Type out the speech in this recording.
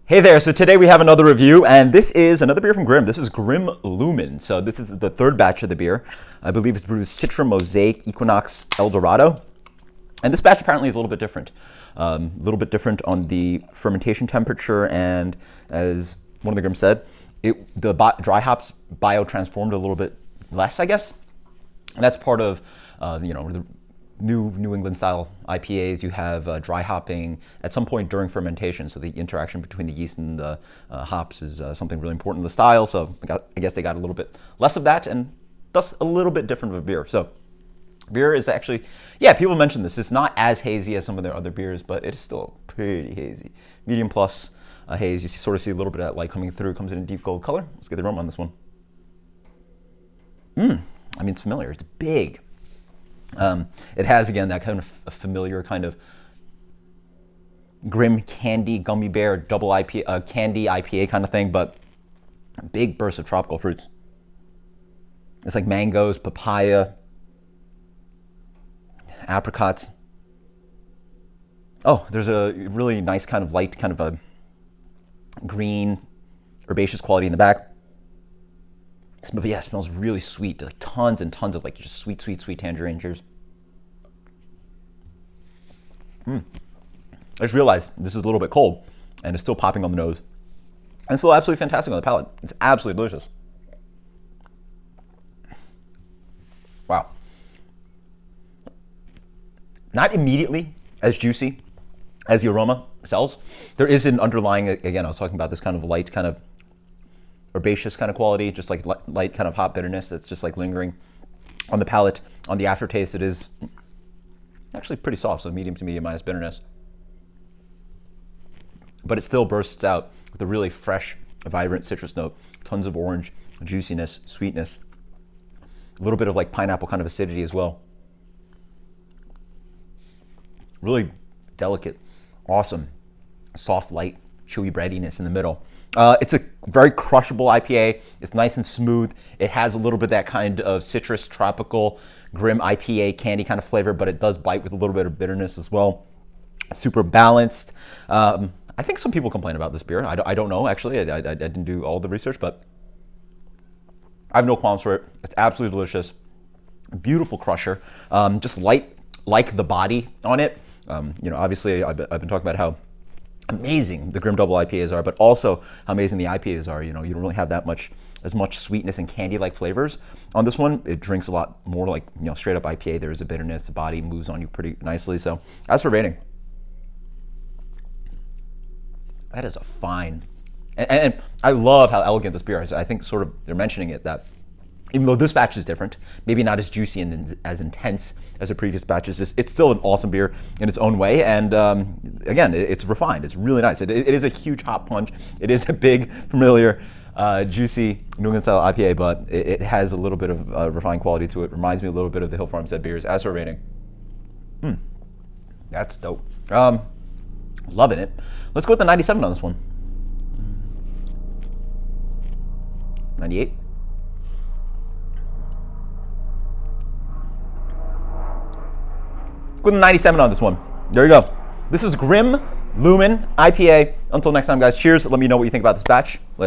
Hey there, so today we have another review, and this is another beer from Grimm. This is Grimm Lumen. So this is the third batch of the beer. I believe it's brewed Citra, Mosaic, Equinox, Eldorado. And this batch apparently is a little bit different. A little bit different on the fermentation temperature, and as one of the Grimm said, the dry hops biotransformed a little bit less, I guess. And that's part of, the New England style IPAs. You have dry hopping at some point during fermentation, so the interaction between the yeast and the hops is something really important in the style. So I guess they got a little bit less of that, and thus a little bit different of a beer. So beer is actually, people mention this. It's not as hazy as some of their other beers, but it's still pretty hazy. Medium plus haze. You sort of see a little bit of that light coming through. Comes in a deep gold color. Let's get the aroma on this one. It's familiar. It's big. It has, again, that kind of a familiar kind of Grimm candy gummy bear double IPA, candy IPA kind of thing, but big burst of tropical fruits. It's like mangoes, papaya, apricots. Oh, there's a really nice kind of light, kind of a green, herbaceous quality in the back. But yeah, it smells really sweet, like tons and tons of like just sweet tangerine juice. I just realized this is a little bit cold, and it's still popping on the nose. And it's still absolutely fantastic on the palate. It's absolutely delicious. Wow. Not immediately as juicy as the aroma sells. There is an underlying, again, I was talking about this kind of light, kind of herbaceous kind of quality, just like light kind of hop bitterness that's just like lingering on the palate. On the aftertaste, it is actually pretty soft, so medium to medium minus bitterness. But it still bursts out with a really fresh, vibrant citrus note, tons of orange, juiciness, sweetness, a little bit of like pineapple kind of acidity as well. Really delicate, awesome, soft, light, chewy breadiness in the middle. It's a very crushable IPA. It's nice and smooth. It has a little bit of that kind of citrus, tropical, Grimm IPA candy kind of flavor, but it does bite with a little bit of bitterness as well. Super balanced. I think some people complain about this beer. I don't know, actually. I didn't do all the research, but I have no qualms for it. It's absolutely delicious. Beautiful crusher. Just light, like the body on it. Obviously, I've been talking about how amazing the Grimm double IPAs are, but also how amazing the IPAs are. You don't really have as much sweetness and candy-like flavors. On this one, it drinks a lot more like, straight up IPA. There is a bitterness. The body moves on you pretty nicely. So as for rating, that is a fine, and I love how elegant this beer is. I think sort of they're mentioning it that even though this batch is different, maybe not as juicy and as intense as the previous batches, it's still an awesome beer in its own way. And again, it's refined. It's really nice. It is a huge hop punch. It is a big, familiar, juicy New England style IPA, but it has a little bit of refined quality to it. Reminds me a little bit of the Hill Farm Said beers. As for rating, that's dope. Loving it. Let's go with the 97 on this one. 98. With a 97 on this one. There you go. This is Grimm Lumen IPA. Until next time, guys, cheers. Let me know what you think about this batch. Later.